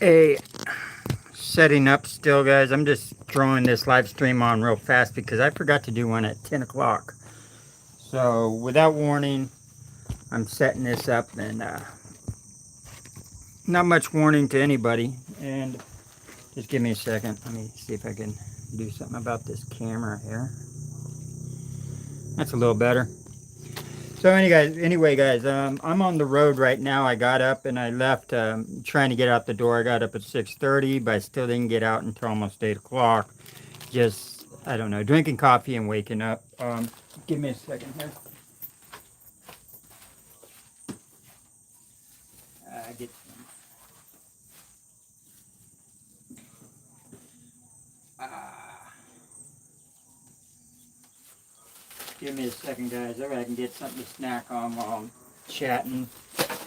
a setting up still, guys. I'm just throwing this live stream on real fast because I forgot to do one at 10 o'clock. So without warning, I'm setting this up, and not much warning to anybody. And just give me a second. Let me see if I can do something about this camera here. That's a little better. So anyway, guys, I'm on the road right now. I got up and I left, trying to get out the door. I got up at 6:30, but I still didn't get out until almost 8 o'clock. Just, I don't know, drinking coffee and waking up. Give me a second here. Get some. Uh, Give me a second, guys. That way I can get something to snack on while I'm chatting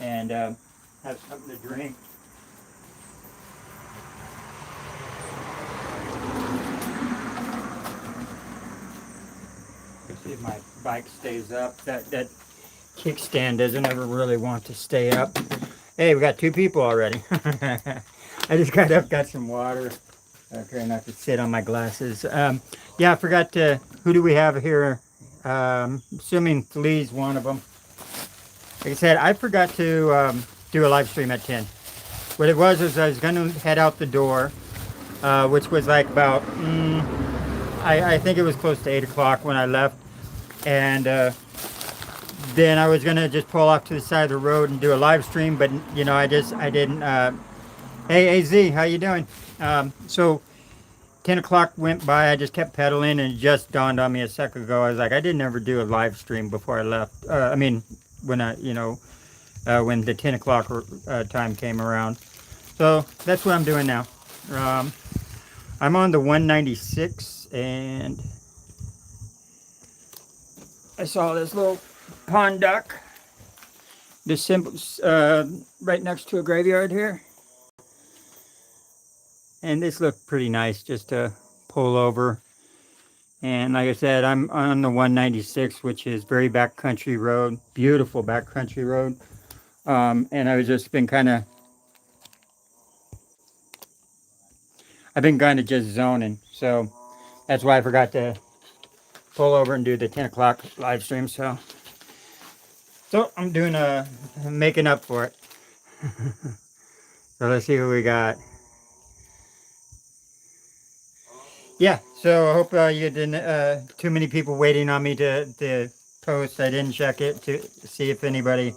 and have something to drink. See if my bike stays up. That kickstand doesn't ever really want to stay up. Hey, we got two people already. I just got up, got some water. Okay, not to sit on my glasses. Yeah, I forgot to. Who do we have here? Assuming Lee's one of them. Like I said, I forgot to do a live stream at 10. What it was I was going to head out the door, which was like about, I think it was close to 8 o'clock when I left. And then I was going to just pull off to the side of the road and do a live stream. But, I didn't. Hey, AZ, how you doing? So 10 o'clock went by. I just kept pedaling, and it just dawned on me a second ago. I was like, I didn't ever do a live stream before I left. I mean, when when the 10 o'clock time came around. So that's what I'm doing now. Um, I'm on the 196, and I saw this little pond duck. This symbol, right next to a graveyard here. And this looked pretty nice just to pull over. And like I said, I'm on the 196, which is very backcountry road, beautiful backcountry road. And I've been kind of just zoning. So that's why I forgot to pull over and do the 10 o'clock live stream. So I'm making up for it. So let's see what we got. Yeah, so I hope you didn't, too many people waiting on me to post. I didn't check it to see if anybody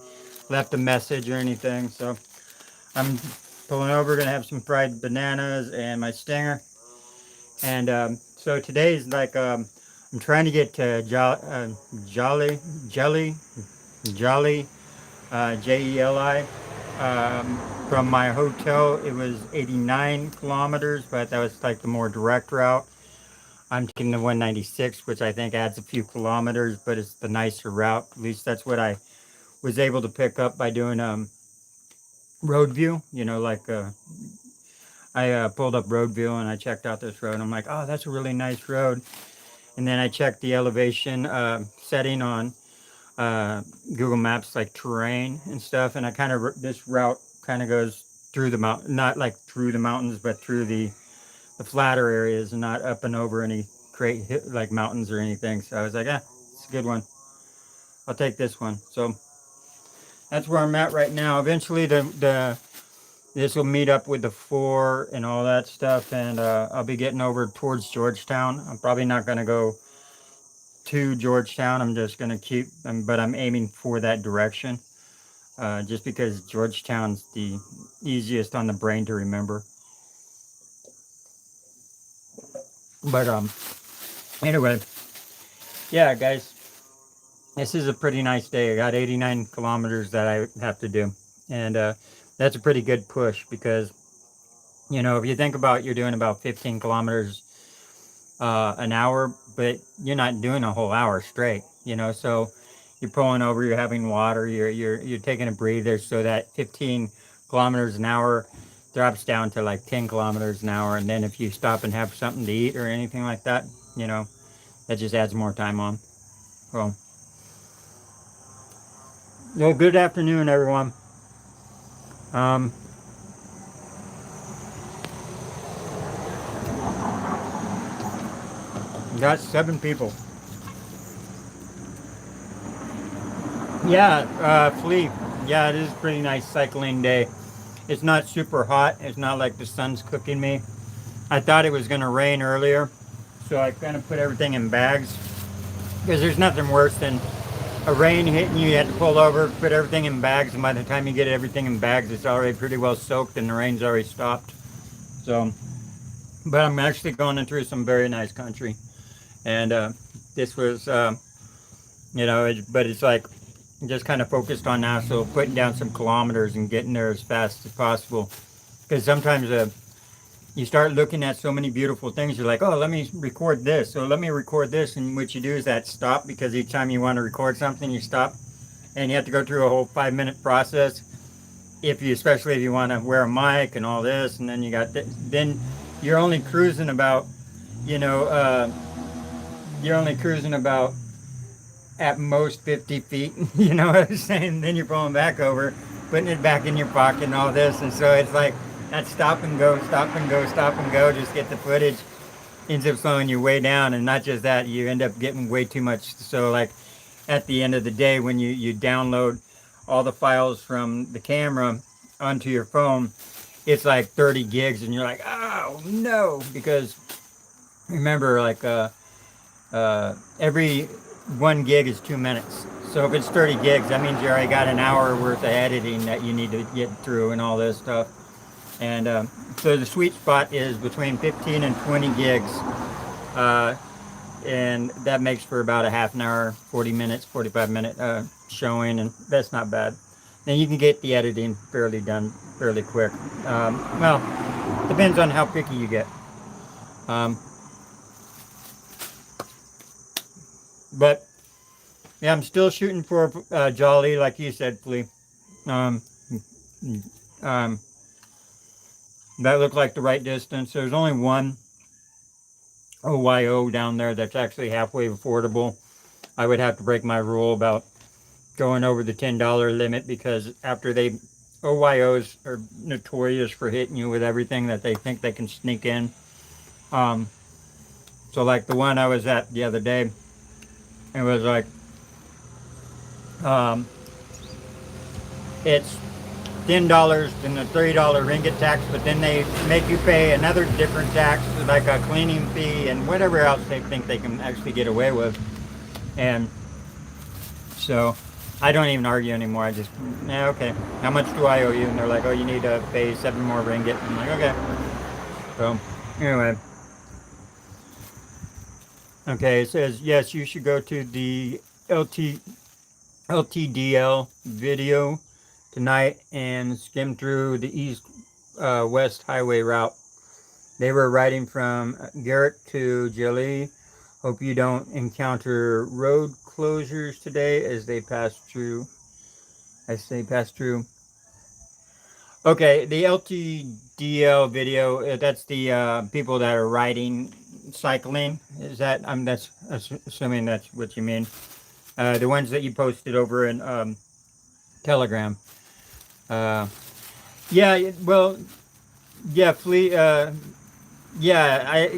left a message or anything. So I'm pulling over, gonna have some fried bananas and my stinger. And so today's like, I'm trying to get to Jolly, Jeli. From my hotel, it was 89 kilometers, but that was like the more direct route. I'm taking the 196, which I think adds a few kilometers, but it's the nicer route. At least that's what I was able to pick up by doing road view. I pulled up road view and I checked out this road. And I'm like, oh, that's a really nice road. And then I checked the elevation setting on Google Maps, like terrain and stuff. And this route kind of goes through the mountain, not like through the mountains, but through the flatter areas and not up and over any great like mountains or anything. So I was like, it's a good one. I'll take this one. So that's where I'm at right now. Eventually, this will meet up with the 4 and all that stuff, and I'll be getting over towards Georgetown. I'm probably not going to go to Georgetown. I'm just going to but I'm aiming for that direction, just because Georgetown's the easiest on the brain to remember. But anyway, yeah, guys, this is a pretty nice day. I got 89 kilometers that I have to do, and that's a pretty good push because if you think about, you're doing about 15 kilometers an hour, but you're not doing a whole hour straight. So you're pulling over, you're having water, you're taking a breather, so that 15 kilometers an hour drops down to like 10 kilometers an hour, and then if you stop and have something to eat or anything like that, that just adds more time on. Well, good afternoon, everyone. Um, Got 7 people. Yeah, Flea. Yeah, it is a pretty nice cycling day. It's not super hot. It's not like the sun's cooking me. I thought it was going to rain earlier, so I kind of put everything in bags. Because there's nothing worse than a rain hitting you. You have to pull over, put everything in bags, and by the time you get everything in bags, it's already pretty well soaked and the rain's already stopped. So, but I'm actually going through some very nice country. And this was, but it's like just kind of focused on now, so putting down some kilometers and getting there as fast as possible. Because sometimes you start looking at so many beautiful things, you're like, oh, let me record this, so let me record this, and what you do is that stop, because each time you want to record something, you stop, and you have to go through a whole 5-minute process. Especially if you want to wear a mic and all this, and then then you're only cruising about, you're only cruising about at most 50 feet, you know what I'm saying? Then you're pulling back over, putting it back in your pocket and all this, and so it's like that stop and go, stop and go, stop and go, just get the footage, ends up slowing you way down. And not just that, you end up getting way too much. So like at the end of the day, when you download all the files from the camera onto your phone, it's like 30 gigs, and you're like, oh no, because remember, like every 1 gig is 2 minutes. So if it's 30 gigs, that means you already got an hour worth of editing that you need to get through and all this stuff. And so the sweet spot is between 15 and 20 gigs. And that makes for about a half an hour, 40 minutes, 45-minute showing, and that's not bad. Then you can get the editing done fairly quick. Well, depends on how picky you get. But yeah, I'm still shooting for Jolly, like you said, Flea. That looked like the right distance. There's only one OYO down there that's actually halfway affordable. I would have to break my rule about going over the $10 limit, because OYOs are notorious for hitting you with everything that they think they can sneak in. So like the one I was at the other day, it was like, it's $10 and a $30 ringgit tax, but then they make you pay another different tax, like a cleaning fee and whatever else they think they can actually get away with. And so I don't even argue anymore. I just, yeah, okay, how much do I owe you? And they're like, oh, you need to pay 7 more ringgit. I'm like, okay. So anyway, okay, it says, yes, you should go to the LTDL video tonight and skim through the east-west highway route. They were riding from Garrick to Jilly. Hope you don't encounter road closures today as they pass through. Okay, the LTDL video, that's the people that are riding, cycling. Is that, that's assuming that's what you mean. The ones that you posted over in Telegram. Yeah, well, yeah, Flea, yeah,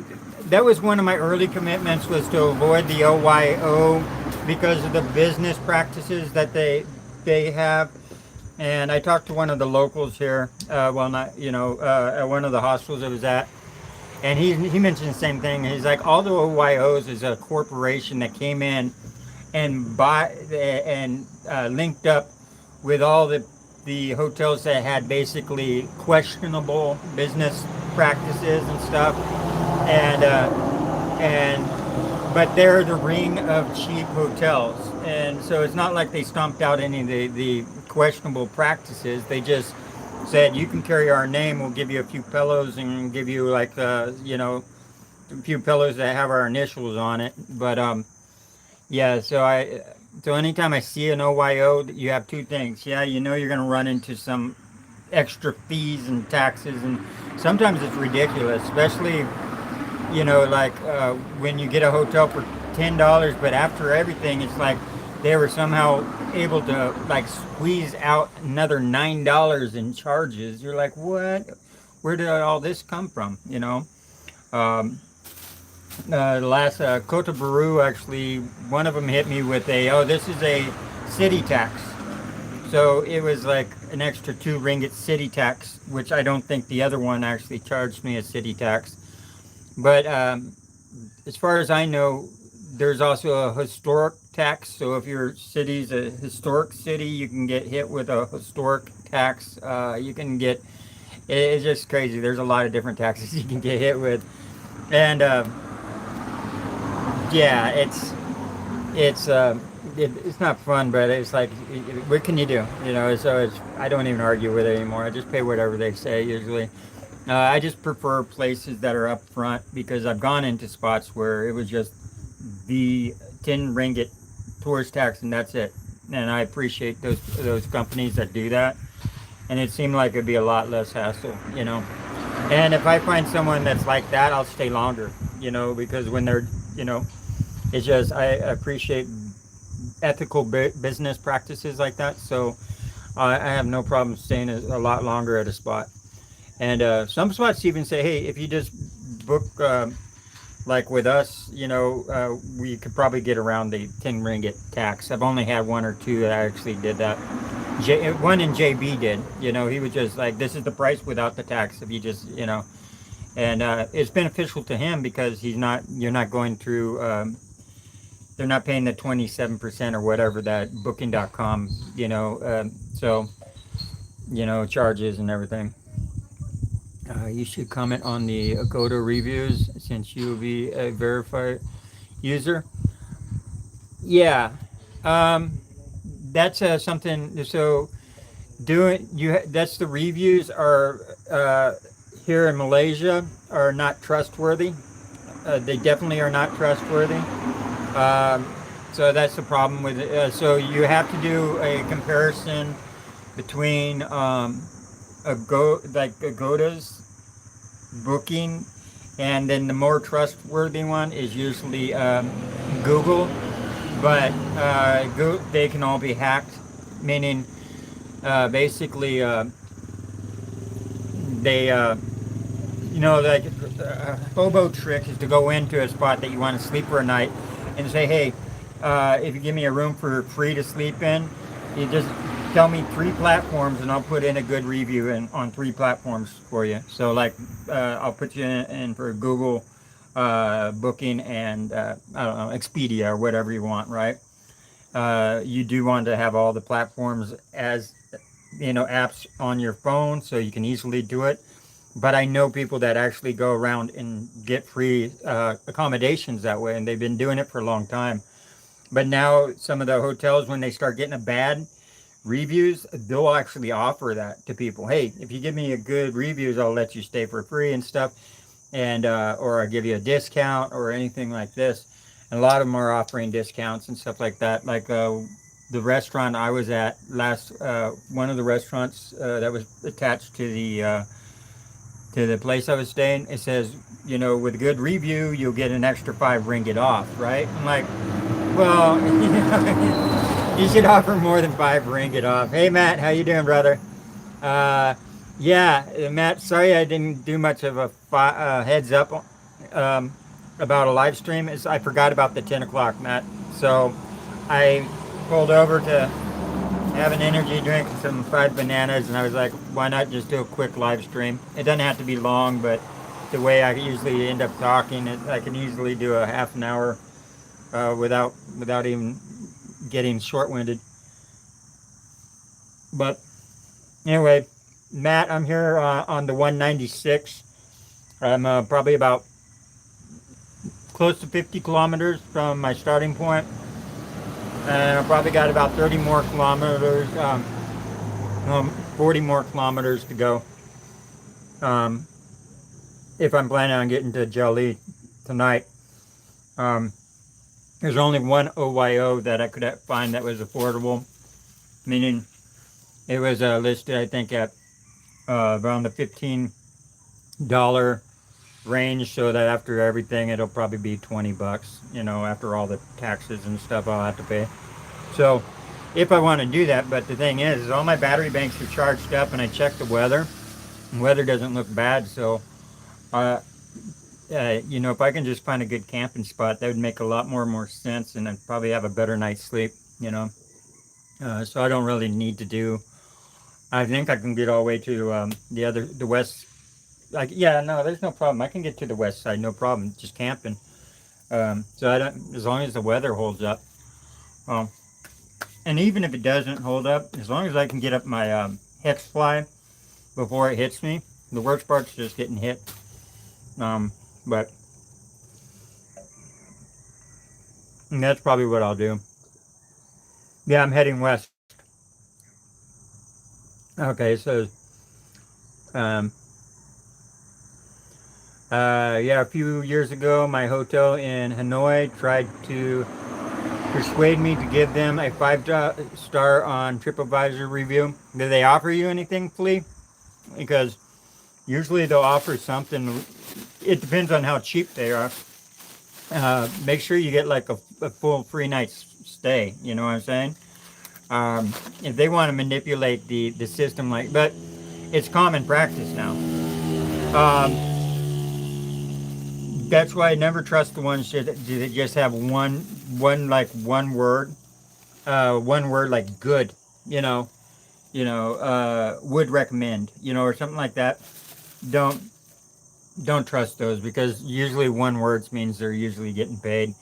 that was one of my early commitments, was to avoid the OYO because of the business practices that they have. And I talked to one of the locals here, at one of the hostels I was at, and he mentioned the same thing. He's like, all the OYOs is a corporation that came in and linked up with all the hotels that had basically questionable business practices and stuff, but they're the ring of cheap hotels, and so it's not like they stomped out any of the questionable practices. They just said, you can carry our name, we'll give you a few pillows and give you like a few pillows that have our initials on it. But yeah, so anytime I see an OYO, you have two things. Yeah, you know you're going to run into some extra fees and taxes, and sometimes it's ridiculous, especially, like when you get a hotel for $10, but after everything, it's like they were somehow able to like squeeze out another $9 in charges. You're like, what? Where did all this come from? last Kota Baru, actually, one of them hit me with a, oh, this is a city tax. So it was like an extra 2 ringgit city tax, which I don't think the other one actually charged me a city tax. But as far as I know, there's also a historic tax. So if your city's a historic city, you can get hit with a historic tax. You can get, it's just crazy. There's a lot of different taxes you can get hit with. And yeah, it's not fun, but it's like, what can you do? You know, so I don't even argue with it anymore. I just pay whatever they say usually. I just prefer places that are up front because I've gone into spots where it was just the 10 ringgit tourist tax and that's it. And I appreciate those companies that do that. And it seemed like it'd be a lot less hassle, you know. And if I find someone that's like that, I'll stay longer, you know, because when they're, you know, it's just I appreciate ethical business practices like that. So I have no problem staying a lot longer at a spot. And some spots even say, hey, if you just book like with us, you know, we could probably get around the 10 ringgit tax. I've only had one or two that actually did that. One in JB did, you know, he was just like, this is the price without the tax if you just, you know, and it's beneficial to him because you're not going through, they're not paying the 27% or whatever that booking.com, you know, so, you know, charges and everything. You should comment on the Agoda reviews since you will be a verified user. Yeah, um, that's something. So doing that's the reviews are here in Malaysia are not trustworthy. They definitely are not trustworthy. Um, so that's the problem with it. So you have to do a comparison between Agoda's booking, and then the more trustworthy one is usually Google. But they can all be hacked, meaning basically they you know, like a hobo trick is to go into a spot that you want to sleep for a night and say, hey, if you give me a room for free to sleep in, you just tell me 3 platforms and I'll put in a good review on 3 platforms for you. So like I'll put you in for Google booking and I don't know, Expedia or whatever you want, right? You do want to have all the platforms as, you know, apps on your phone so you can easily do it. But I know people that actually go around and get free accommodations that way, and they've been doing it for a long time. But now some of the hotels, when they start getting a bad reviews, they'll actually offer that to people. Hey, if you give me a good reviews, I'll let you stay for free and stuff, and or I'll give you a discount or anything like this. And a lot of them are offering discounts and stuff like that. Like the restaurant I was at last, one of the restaurants that was attached to the place I was staying, it says, you know, with a good review, you'll get an extra 5 ringgit off, right? I'm like, well, you know, you should offer more than 5 ringgit off. Hey, Matt, how you doing, brother? Yeah, Matt, sorry I didn't do much of a heads up about a live stream. I forgot about the 10 o'clock, Matt. So I pulled over to have an energy drink and some fried bananas, and I was like, why not just do a quick live stream? It doesn't have to be long, but the way I usually end up talking, I can easily do a half an hour without even getting short-winded. But anyway, Matt, I'm here on the 196. I'm probably about close to 50 kilometers from my starting point. And I've probably got about 30 more kilometers, 40 more kilometers to go. If I'm planning on getting to Jali tonight. There's only one OYO that I could find that was affordable, meaning it was listed, I think, at around the $15 range, so that after everything it'll probably be 20 bucks, you know, after all the taxes and stuff I'll have to pay. So if I want to do that, but the thing is all my battery banks are charged up, and I checked the weather, and weather doesn't look bad, so you know, if I can just find a good camping spot, that would make a lot more sense, and I'd probably have a better night's sleep. You know, so I don't really need to do. I think I can get all the way to the west. Like, yeah, no, there's no problem. I can get to the west side, no problem. Just camping. So I don't, as long as the weather holds up. Um, and even if it doesn't hold up, as long as I can get up my hex fly before it hits me, the worst part's just getting hit. But that's probably what I'll do. Yeah, I'm heading west. Okay, so um, yeah, a few years ago, my hotel in Hanoi tried to persuade me to give them a 5 star on TripAdvisor review. Do they offer you anything, Flea? Because usually they'll offer something. It depends on how cheap they are. Make sure you get like a full 3 nights stay. You know what I'm saying? If they want to manipulate the system, like, but it's common practice now. Um, that's why I never trust the ones that just have one word like good. You know, would recommend. You know, or something like that. Don't don't trust those because usually one words means they're usually getting paid.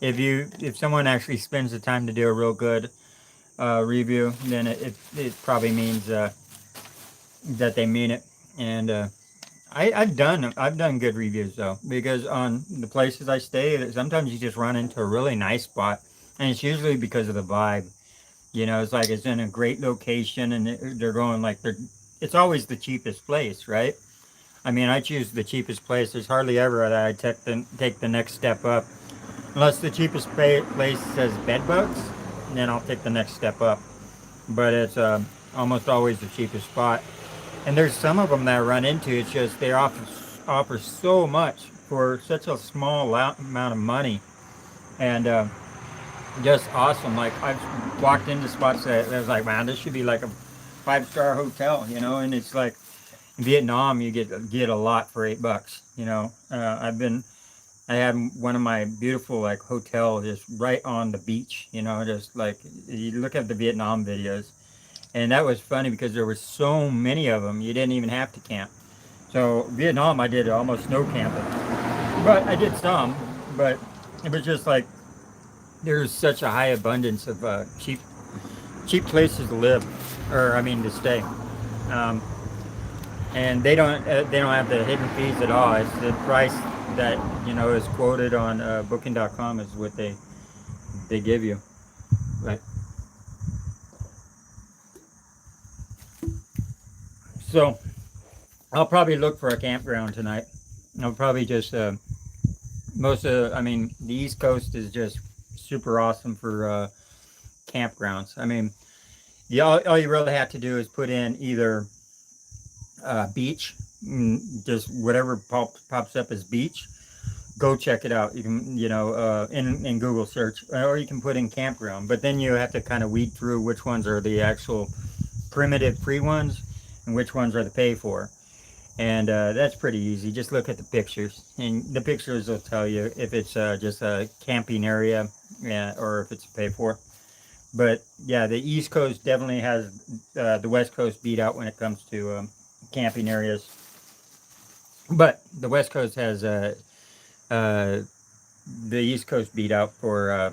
If someone actually spends the time to do a real good review, then it probably means that they mean it. And I've done good reviews though because on the places I stay, sometimes you just run into a really nice spot, and it's usually because of the vibe. You know, it's like it's in a great location, and they're going like they're. It's always the cheapest place, right? I mean, I choose the cheapest place. There's hardly ever that I take the next step up, unless the cheapest place says bed bugs, then I'll take the next step up. But it's almost always the cheapest spot. And there's some of them that I run into. It's just they offer so much for such a small amount of money, and just awesome. Like I've walked into spots that I was like, man, this should be like a 5 star hotel, you know. And it's like in Vietnam, you get a lot for $8. You know, I had one of my beautiful like hotel just right on the beach. You know, just like you look at the Vietnam videos, and that was funny because there were so many of them. You didn't even have to camp. So Vietnam, I did almost no camping, but I did some. But it was just like there's such a high abundance of cheap places to live, or I mean to stay. Um, and they don't have the hidden fees at all. It's the price that is quoted on Booking.com is what they give you. Right. So I'll probably look for a campground tonight. I'll probably just I mean, the East Coast is just super awesome for campgrounds. I mean, all you really have to do is put in either beach, just whatever pops up as beach. Go check it out. You can, in Google search, or you can put in campground. But then you have to kind of weed through which ones are the actual primitive free ones and which ones are the pay for. And that's pretty easy. Just look at the pictures, and the pictures will tell you if it's just a camping area, or if it's a pay for. But yeah, the East Coast definitely has the West Coast beat out when it comes to camping areas. But the West Coast has uh, the East Coast beat out for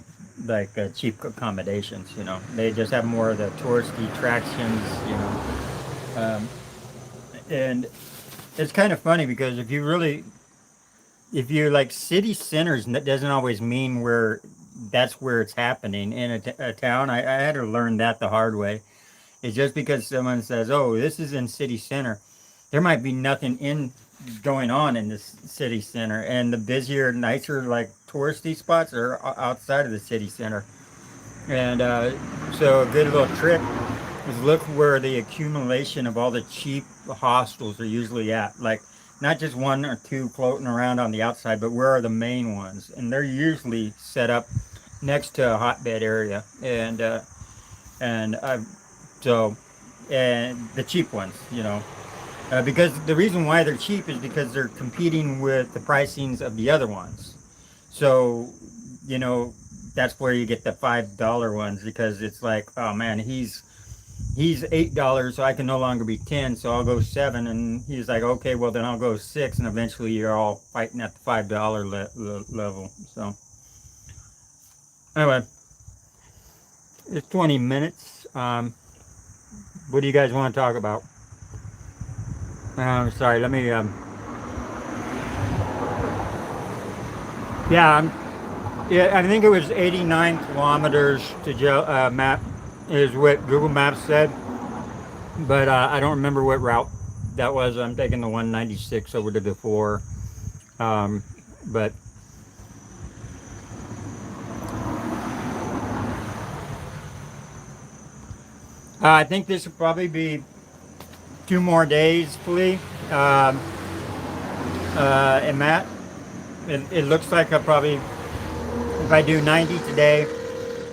cheap accommodations. You know, they just have more of the touristy attractions. Um, and it's kind of funny because if you like city centers, that doesn't always mean that's where it's happening in a town. I had to learn that the hard way. It's just because someone says, "Oh, this is in city center," there might be nothing in going on in this city center, and the busier, nicer, like touristy spots are outside of the city center. And so a good little trick is look where the accumulation of all the cheap hostels are usually at. Like not just one or two floating around on the outside, but where are the main ones? And they're usually set up next to a hotbed area. And I've so and the cheap ones. Because the reason why they're cheap is because they're competing with the pricings of the other ones. So, you know, that's where you get the $5 ones because it's like, oh man, he's $8, so I can no longer be 10, so I'll go 7. And he's like, okay, well then I'll go 6, and eventually you're all fighting at the $5 level. So anyway, it's 20 minutes. What do you guys want to talk about? Sorry, let me. Yeah, yeah, I think it was 89 kilometers to map is what Google Maps said, but I don't remember what route that was. I'm taking the 196 over to the 4, but I think this will probably be 2 more days, Flea, and Matt. It looks like I'll probably, if I do 90 today,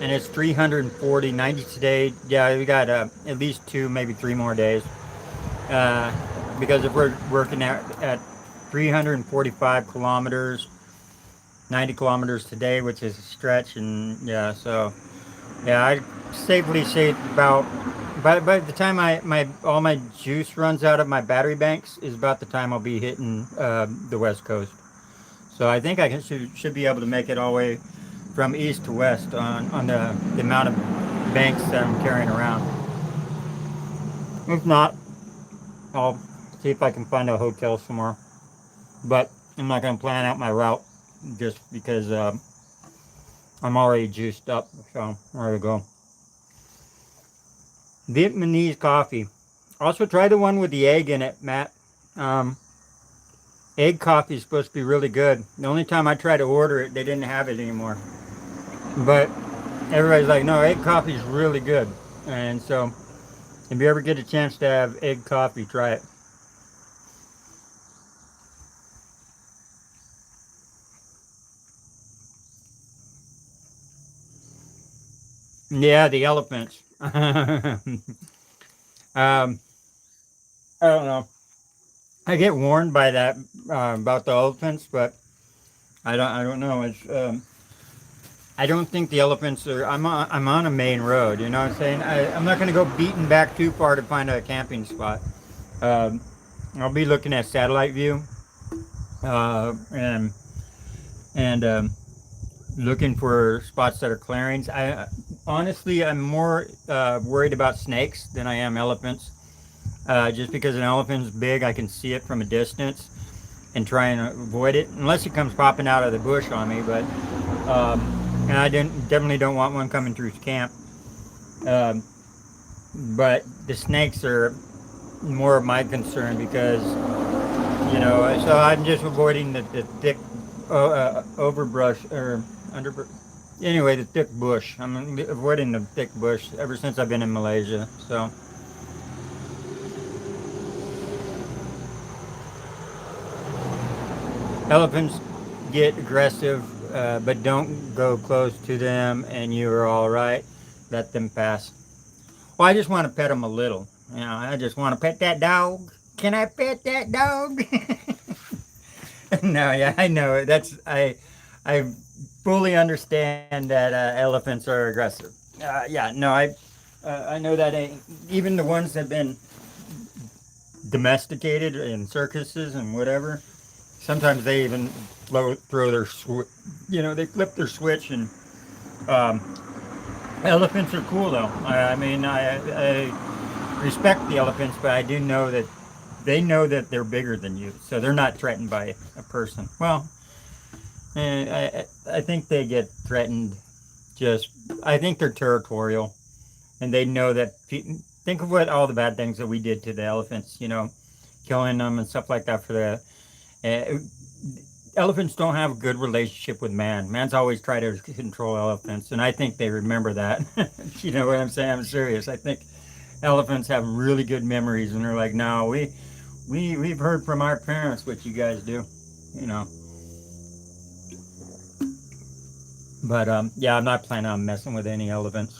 and it's 340, 90 today, yeah, we got at least 2, maybe 3 more days. Uh, because if we're working at 345 kilometers, 90 kilometers today, which is a stretch, and yeah, so yeah, I safely say about by the time my all my juice runs out of my battery banks is about the time I'll be hitting the West Coast. So I think should be able to make it all the way from east to west on the amount of banks that I'm carrying around. If not, I'll see if I can find a hotel somewhere. But I'm not going to plan out my route just because I'm already juiced up. So there we go. Vietnamese coffee. Also try the one with the egg in it, Matt. Um, Egg coffee is supposed to be really good. The only time I tried to order it, they didn't have it anymore. But everybody's like, no, egg coffee is really good. And so if you ever get a chance to have egg coffee, try it. Yeah, the elephants. I don't know. I get warned by that about the elephants, but I don't know. It's I don't think the elephants are. I'm on a main road. You know what I'm saying? I'm not going to go beating back too far to find a camping spot. Um, I'll be looking at satellite view and and looking for spots that are clearings. I honestly I'm more worried about snakes than I am elephants. Just because an elephant's big, I can see it from a distance and try and avoid it, unless it comes popping out of the bush on me. But um, and I definitely don't want one coming through camp. Um, but the snakes are more of my concern because so I'm just avoiding the thick overbrush or under. Anyway, the thick bush. I'm avoiding the thick bush ever since I've been in Malaysia. So. Elephants get aggressive, but don't go close to them, and you're all right. Let them pass. Well, I just want to pet them a little. I just want to pet that dog. Can I pet that dog? No, yeah, I know. I fully understand that elephants are aggressive. Yeah, no, I know that even the ones that have been domesticated in circuses and whatever. Sometimes they even throw their they flip their switch and um, elephants are cool though. I mean, I respect the elephants, but I do know that they know that they're bigger than you, so they're not threatened by a person. Well, I think they get threatened. Just I think they're territorial, and they know that. Think of what all the bad things that we did to the elephants. Killing them and stuff like that for the uh, elephants don't have a good relationship with man. Man's always tried to control elephants, and I think they remember that. You know what I'm saying? I'm serious. I think elephants have really good memories, and they're like, no, we've heard from our parents what you guys do, you know. But yeah, I'm not planning on messing with any elephants.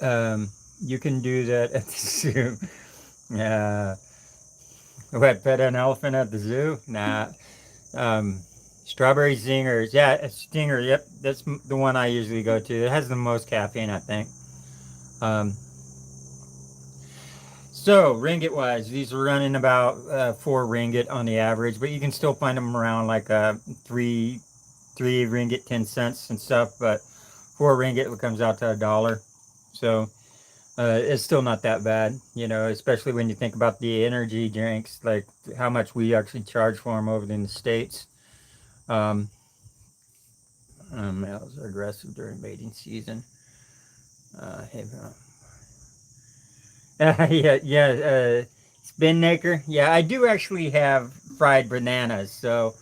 You can do that at the zoo. Yeah. What, pet an elephant at the zoo? Nah. Um, Strawberry zingers. Yeah, a stinger. Yep, that's the one I usually go to. It has the most caffeine, I think. Um, so ringgit wise, these are running about 4 ringgit on the average, but you can still find them around like three ringgit 10 cents and stuff. But 4 ringgit comes out to $1. So it's still not that bad, you know, especially when you think about the energy drinks, like how much we actually charge for them over in the States. Um, Males are aggressive during mating season. Hey, Spin Maker. Yeah, I do actually have fried bananas, so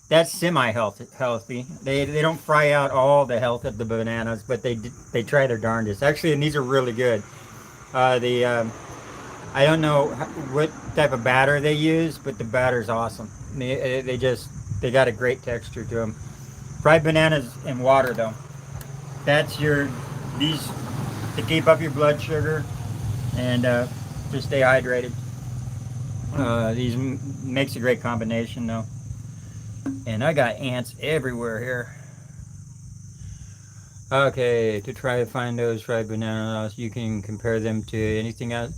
that's semi-healthy. They don't fry out all the health of the bananas, but they try their darndest. Actually, and these are really good. The I don't know what type of batter they use, but the batter's awesome. They got a great texture to them. Fried bananas in water though. That's your these to keep up your blood sugar and to stay hydrated. These makes a great combination though. And I got ants everywhere here. Okay, to try to find those fried bananas, you can compare them to anything else.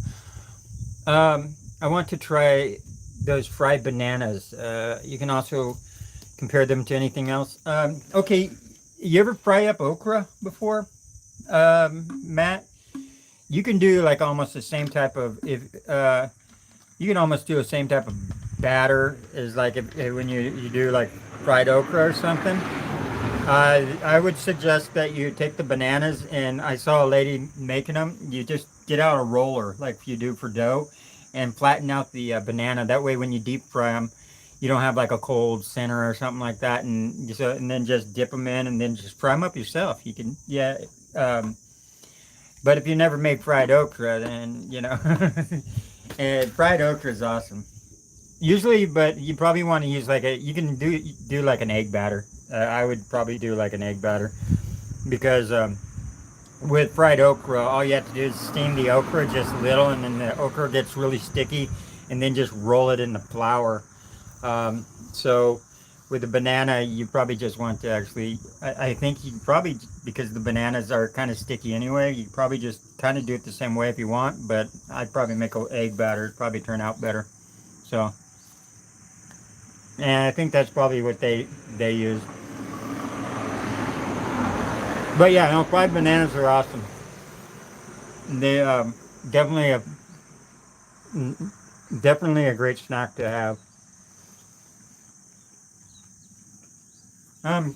I want to try those fried bananas. You can also compare them to anything else. Okay, you ever fry up okra before, Matt? You can do like almost the same type of if you can almost do the same type of batter as like if when you do like fried okra or something. I would suggest that you take the bananas, and I saw a lady making them. You just get out a roller like you do for dough, and flatten out the banana. That way, when you deep fry them, you don't have like a cold center or something like that, and then just dip them in, and then just fry them up yourself. You can, yeah. But if you never made fried okra, then you know, and fried okra is awesome. Usually, but you probably want to use like you can do like an egg batter. I would probably do like an egg batter because with fried okra, all you have to do is steam the okra just a little, and then the okra gets really sticky, and then just roll it in the flour. So with the banana, you probably just want to actually, I think you probably, because the bananas are kind of sticky anyway, you probably just kind of do it the same way if you want, but I'd probably make an egg batter. It'd probably turn out better. So, and I think that's probably what they use. But yeah, no, fried bananas are awesome. They definitely a definitely a great snack to have.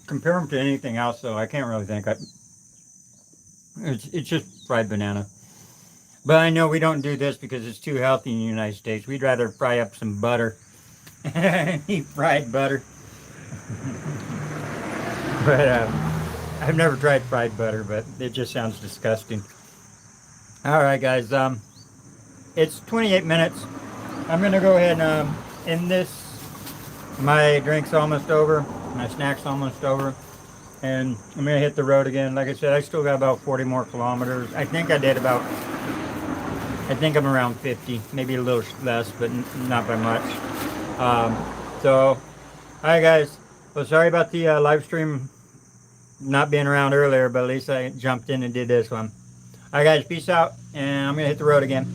Compare them to anything else though. I can't really think. It's just fried banana. But I know we don't do this because it's too healthy in the United States. We'd rather fry up some butter and eat fried butter. But I've never tried fried butter, but it just sounds disgusting. All right, guys. It's 28 minutes. I'm gonna go ahead and end this. My drink's almost over. My snack's almost over, and I'm gonna hit the road again. Like I said, I still got about 40 more kilometers. I think I did about. I think I'm around 50, maybe a little less, but not by much. Um, so, all right, guys. Well, sorry about the live stream not being around earlier, but at least I jumped in and did this one. All right, guys. Peace out, and I'm gonna hit the road again.